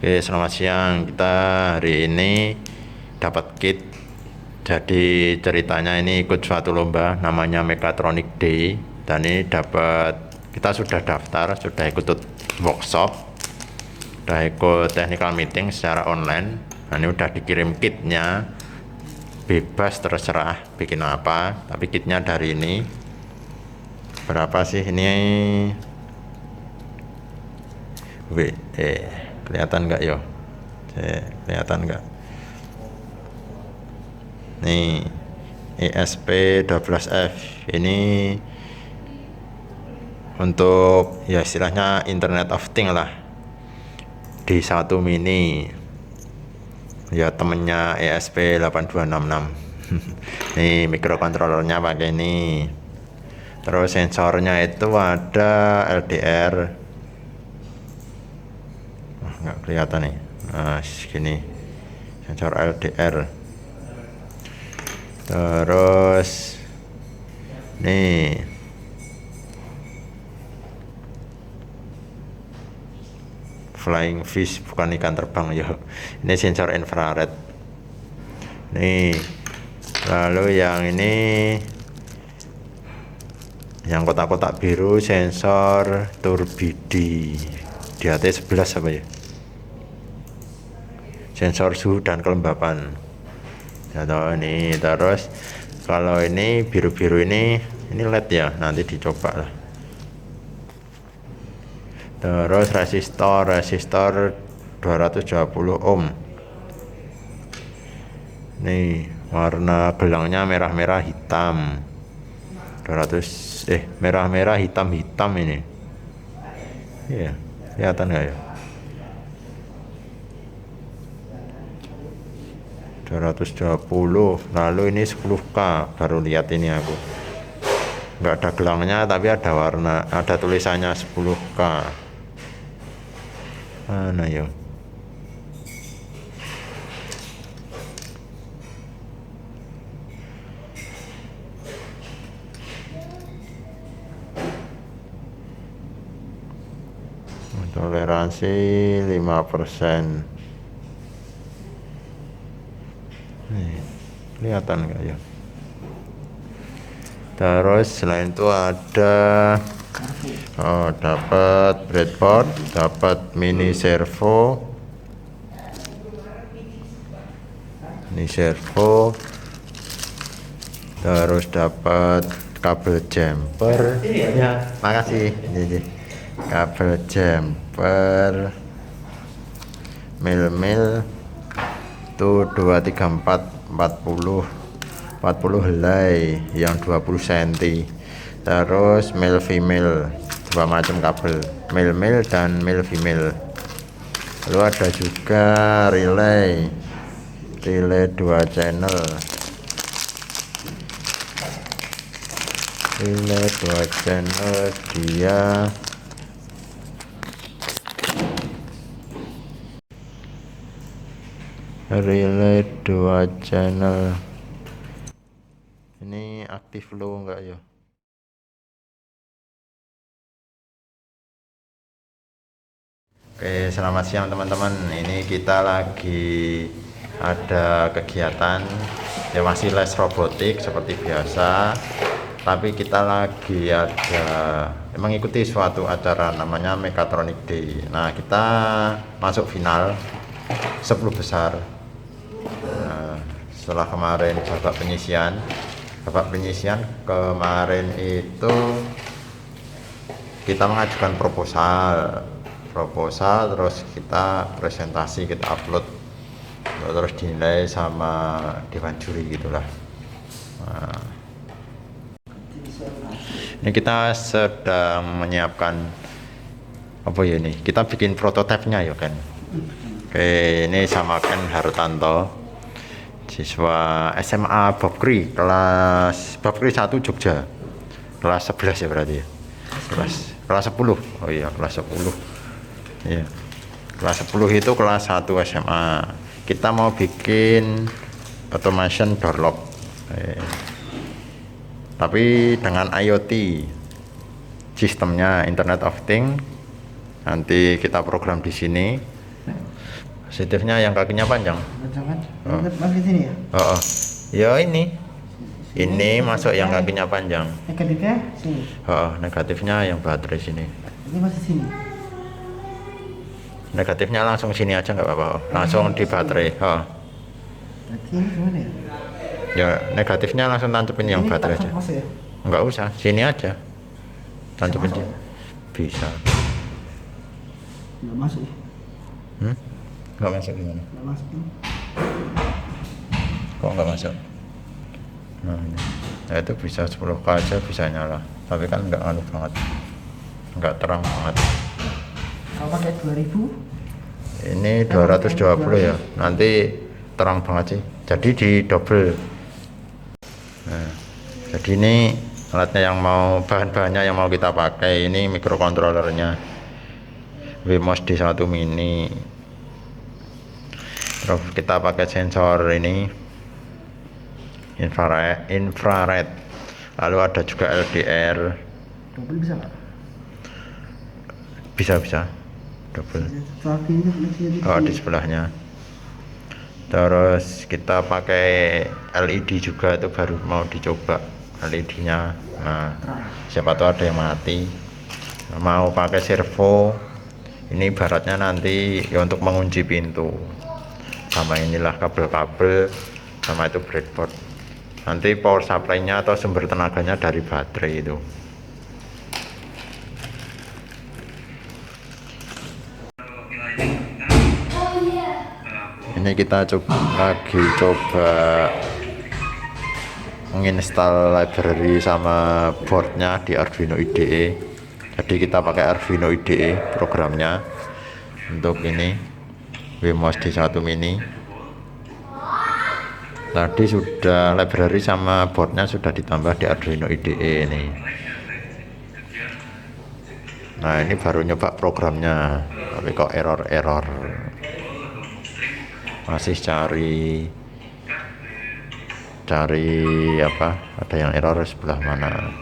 Oke, selamat siang. Kita hari ini dapat kit. Jadi ceritanya ini ikut suatu lomba namanya Mechatronic Day, dan ini kita sudah daftar, sudah ikut workshop, sudah ikut technical meeting secara online. Nah, ini udah dikirim kitnya, bebas terserah bikin apa, tapi kitnya dari ini. Berapa sih ini? Kelihatan nggak yo? Kelihatan nggak? Nih, ESP12F ini untuk ya istilahnya Internet of Things lah. D1 mini ya, temennya ESP8266. Nih mikrokontrolernya pakai ini. Terus sensornya itu ada LDR. Nggak kelihatan nih. Nah, segini sensor LDR. Terus nih flying fish, bukan ikan terbang ya. Ini sensor infrared. Nih, lalu yang ini yang kotak-kotak biru sensor turbidi. DHT11 apa ya? Sensor suhu dan kelembapan. Atau ini. Terus kalau ini biru-biru ini LED ya, nanti dicoba lah. Terus resistor 220 ohm. Nih warna gelangnya merah-merah hitam. 200 merah-merah hitam-hitam ini. Iya, kelihatan nggak ya? 220. Lalu ini 10K, baru lihat ini aku. Nggak ada gelangnya tapi ada warna, ada tulisannya 10K. Mana ya? Toleransi 5%. Nih, kelihatan nggak ya? Terus selain itu ada dapat breadboard, dapat mini servo, terus dapat kabel jumper. Ya, makasih. Ini kabel jumper mil tuh 2, 3, 4, 40 helai yang 20 cm. Terus male female, dua macam kabel, male dan male female. Lalu ada juga relay 2 channel, dia relay 2 channel. Ini aktif low enggak ya? Oke, selamat siang teman-teman. Ini kita lagi ada kegiatan ya, masih les robotik seperti biasa, tapi kita lagi mengikuti suatu acara namanya Mechatronic Day. Nah, kita masuk final 10 besar. Setelah kemarin babak penyisian kemarin itu kita mengajukan proposal, terus kita presentasi, kita upload, terus dinilai sama dewan juri gitulah. Nah, ini kita sedang menyiapkan apa ya, ini kita bikin prototipenya ya kan. Oke, ini sama Ken Hartanto, siswa SMA Babkri, kelas Babkri 1 Jogja, kelas 11 ya berarti ya, kelas 10. Oh iya, kelas 10 ya, kelas 10 itu kelas 1 SMA. Kita mau bikin automation door lock, tapi dengan IoT, sistemnya Internet of Things. Nanti kita program di sini. Positifnya yang kakinya panjang. Jangan. Oh. Masuk sini ya. Oh, oh. Ya ini masuk yang kakinya panjang. Negatifnya sini. Oh, negatifnya yang baterai sini. Ini masih sini. Negatifnya langsung sini aja nggak apa-apa. Langsung di baterai. Oh. Berarti ini gimana ya? Ya negatifnya langsung tancapin yang Ini baterai tak aja. masuk ya? Nggak usah, sini aja. Tancapin masuk sini. Bisa. Nggak masuk ya? Nggak masuk gimana? Nggak masuk. Kok nggak masuk? Nah ini. Ya itu bisa 10K aja bisa nyala. Tapi kan nggak anu banget. Nggak terang banget. Kalau pakai 2000? Ini 220 ya. Nanti terang banget sih. Jadi di double. Nah, jadi ini alatnya yang mau bahan-bahannya yang mau kita pakai ini microcontrollernya Wemos D1 mini. Terus kita pakai sensor ini infrared. Lalu ada juga LDR. Double bisa nggak? Bisa double. Lagi ini fleksinya Oh, di sebelahnya. Terus kita pakai LED juga, itu baru mau dicoba LED-nya. Nah, siapa tahu ada yang mati. Mau pakai servo. Ini ibaratnya nanti ya untuk mengunci pintu. Sama inilah kabel-kabel, sama itu breadboard. Nanti power supply-nya atau sumber tenaganya dari baterai itu. Ini kita lagi coba menginstal library sama boardnya di Arduino IDE. Jadi kita pakai Arduino IDE programnya untuk ini Wemos D1 mini. Tadi sudah library sama boardnya sudah ditambah di Arduino IDE ini. Nah ini baru nyoba programnya, tapi kok error masih cari apa, ada yang error sebelah mana.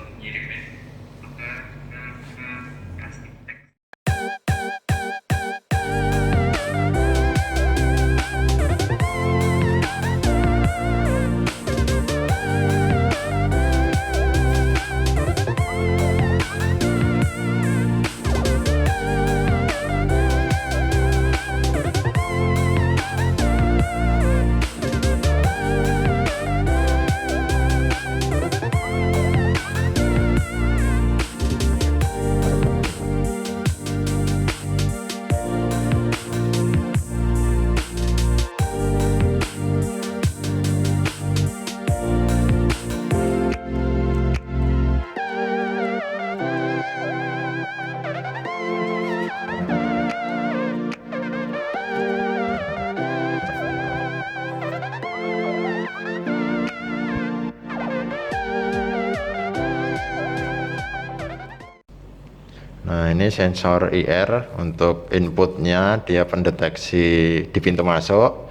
Nah ini sensor IR untuk inputnya, dia pendeteksi di pintu masuk.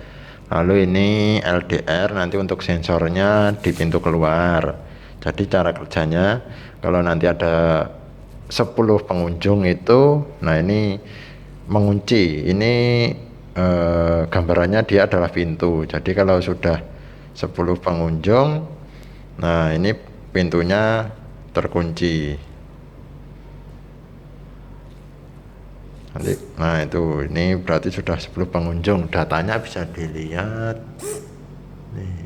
Lalu ini LDR nanti untuk sensornya di pintu keluar. Jadi cara kerjanya kalau nanti ada 10 pengunjung itu, nah ini mengunci. Ini gambarannya dia adalah pintu. Jadi kalau sudah 10 pengunjung, nah ini pintunya terkunci. Nah itu, ini berarti sudah 10 pengunjung, datanya bisa dilihat nih.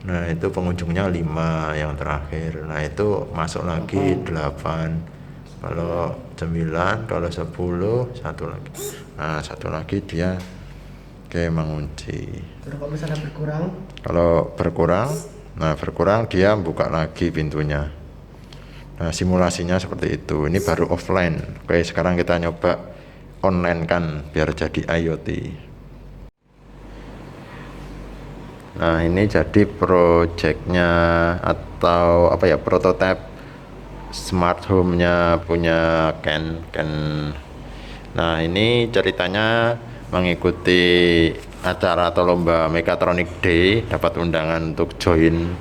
Nah itu pengunjungnya 5 yang terakhir. Nah itu masuk lagi 8. Kalau 9, kalau 10 satu lagi. Nah satu lagi dia kayak mengunci. Terus kalau misalnya berkurang? Kalau berkurang dia buka lagi pintunya. Nah simulasinya seperti itu. Ini baru offline. Oke, sekarang kita nyoba online kan biar jadi IoT. Nah ini jadi projectnya atau apa ya, prototipe smart home-nya punya Ken. Nah ini ceritanya mengikuti acara atau lomba Mechatronic Day, dapat undangan untuk join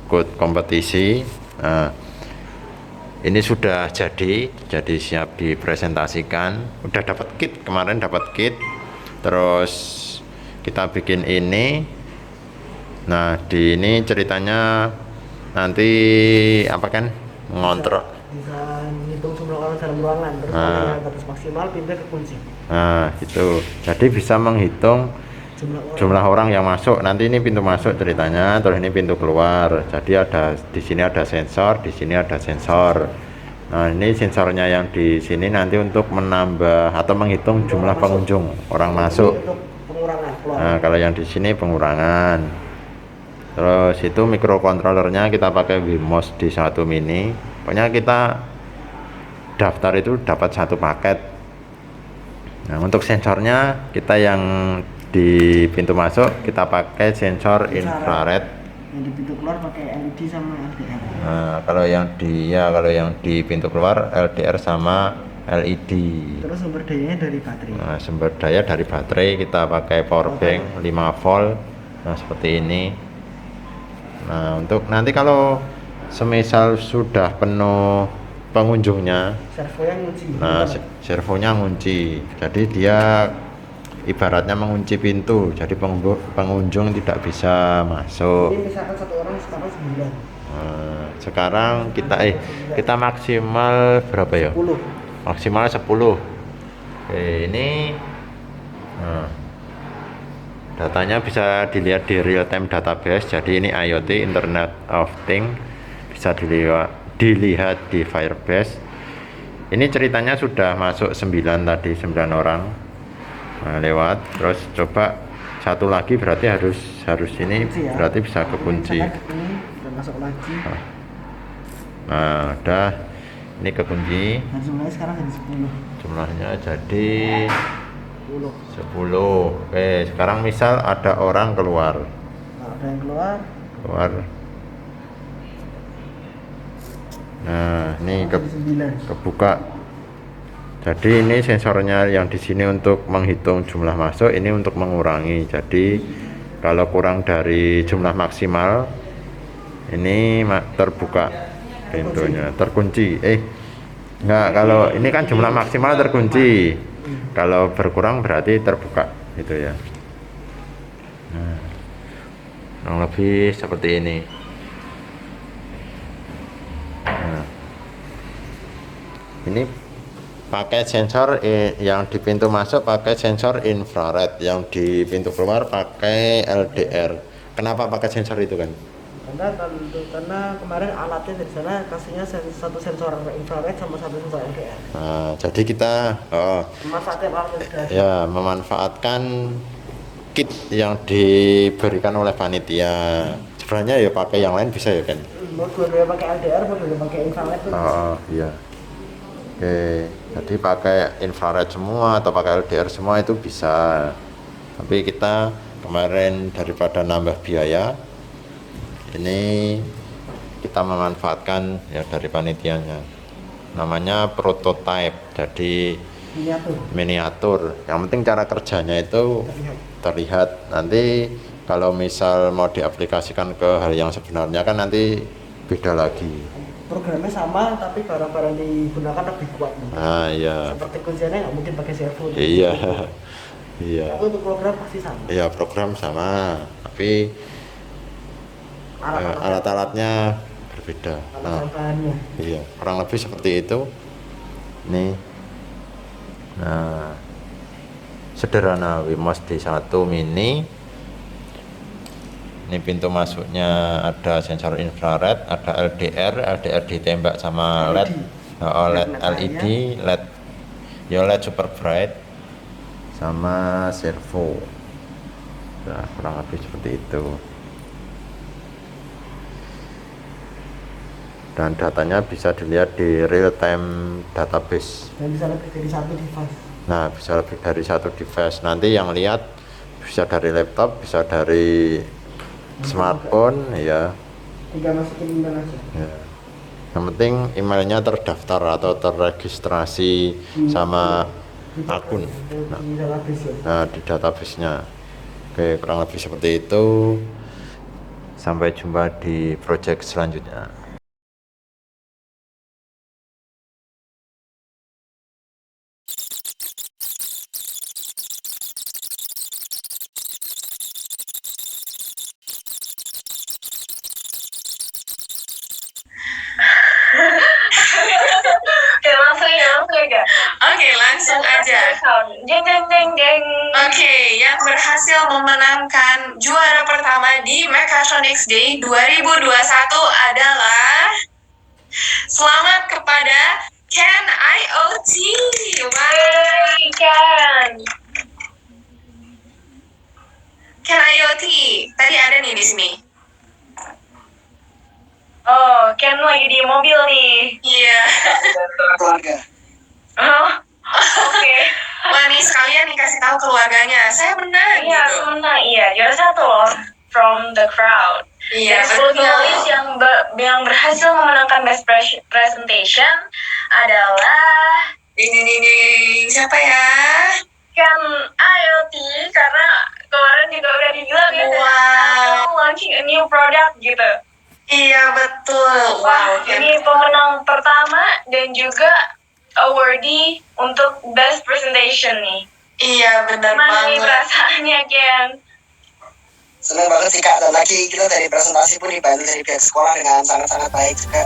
ikut kompetisi. Nah ini sudah jadi siap dipresentasikan. Udah dapat kit, kemarin dapat kit. Terus kita bikin ini. Nah, di ini ceritanya nanti apa kan? Ngontrol. Bisa ngitung jumlah orang dalam ruangan, terus kalau yang batas maksimal pintu kekunci. Nah, gitu. Jadi bisa menghitung jumlah orang yang masuk. Nanti ini pintu masuk ceritanya, terus ini pintu keluar. Jadi ada di sini ada sensor, di sini ada sensor. Nah, ini sensornya yang di sini nanti untuk menambah atau menghitung jumlah pengunjung orang masuk. Untuk pengurangan keluar. Nah, kalau yang di sini pengurangan. Terus itu microcontrollernya kita pakai Wimos D1 mini. Pokoknya kita daftar itu dapat satu paket. Nah, untuk sensornya kita yang di pintu masuk kita pakai sensor infrared. Yang di pintu keluar pakai LED sama LDR. Nah, kalau yang di pintu keluar LDR sama LED. Terus sumber dayanya dari baterai. Nah, sumber daya dari baterai kita pakai power bank 5 volt. Nah, seperti ini. Nah, untuk nanti kalau semisal sudah penuh pengunjungnya, Servonya ngunci. nah servonya ngunci. Jadi dia ibaratnya mengunci pintu, jadi pengunjung tidak bisa masuk. Ini misalkan satu orang sekarang 9. Nah, sekarang kita maksimal berapa ya? 10. Maksimal 10. Oke, ini nah, datanya bisa dilihat di real time database. Jadi ini IoT, Internet of Things, bisa dilihat di Firebase. Ini ceritanya sudah masuk 9 tadi, 9 orang. Nah, lewat. Terus coba satu lagi berarti harus ini Ya. berarti bisa kekunci. Ini udah masuk lagi. Nah, udah ini kekunci. Dan jumlahnya sekarang jadi 10. Jumlahnya jadi 10. 10. Oke, sekarang misal ada orang keluar. Nah, ada yang keluar. Nah, ini Jadi 9. kebuka. Jadi ini sensornya yang di sini untuk menghitung jumlah masuk, ini untuk mengurangi. Jadi kalau kurang dari jumlah maksimal, ini terbuka pintunya, terkunci. Enggak, kalau ini kan jumlah maksimal terkunci. Kalau berkurang berarti terbuka, gitu ya. Nah, kurang lebih seperti ini. Nah, ini pakai sensor yang di pintu masuk pakai sensor infrared, yang di pintu keluar pakai LDR. Kenapa pakai sensor itu kan? Karena kemarin alatnya dari sana kasihnya satu sensor infrared sama satu sensor LDR. Nah, jadi kita Memanfaatkan alat yang sudah ada. ya memanfaatkan kit yang diberikan oleh panitia. Sebenarnya ya pakai yang lain bisa ya kan? Mau dua-duanya pakai LDR, mau dua-duanya pakai infrared tuh. Iya. Oke, jadi pakai infrared semua atau pakai LDR semua itu bisa. Tapi kita kemarin daripada nambah biaya, ini kita memanfaatkan ya dari panitianya. Namanya prototype, jadi miniatur. Yang penting cara kerjanya itu terlihat. Nanti kalau misal mau diaplikasikan ke hal yang sebenarnya kan nanti beda lagi. Programnya sama tapi barang-barang digunakan lebih kuat. Ah iya. Seperti kuncinya nggak mungkin pakai servo. Iya. Iya. Tapi untuk program pasti sama. Iya, program sama, tapi alat-alatnya berbeda. Nah, iya, kurang lebih seperti itu. Nih. Nah, sederhana Wimos D1 mini. Ini pintu masuknya ada sensor infrared, ada LDR ditembak sama LED, LED, LED super bright, sama servo. Nah, kurang lebih seperti itu. Dan datanya bisa dilihat di real time database. Dan bisa lebih dari satu device. Nah, bisa lebih dari satu device. Nanti yang lihat bisa dari laptop, bisa dari smartphone, ya. Tinggal masukin email aja. Ya. Yang penting emailnya terdaftar atau terregistrasi sama akun. Nah, di database-nya. Oke, kurang lebih seperti itu. Sampai jumpa di project selanjutnya. Iya. Oke, langsung aja. Sound. Jeng jeng jeng jeng. Oke, yang berhasil memenangkan juara pertama di Mechatronics Day 2021 adalah selamat kepada Ken IoT. Wow. Yay, Ken. Ken IoT. Tadi ada nih di sini. Oh, Ken lagi di mobil nih. Iya. Keluarga. Oh, oke. Wah nih sekalian nih kasih tahu keluarganya. Saya menang Iya, gitu. menang. Iya, juara 1 loh. From the crowd. Iya, Dari 10 betul. finalis yang berhasil memenangkan best presentation adalah Ding ding ding ding. Siapa ya? Ken IoT, karena kemarin juga udah dibilang ya, Wow. launching a new product gitu. Iya betul. Wah, Wow, Ken. ini pemenang pertama dan juga awardee untuk best presentation nih. Iya benar Gimana nih banget. perasaannya, Ken? Senang banget sih Kak, dan lagi kita dari presentasi pun dibantu dari pihak sekolah dengan sangat-sangat baik juga.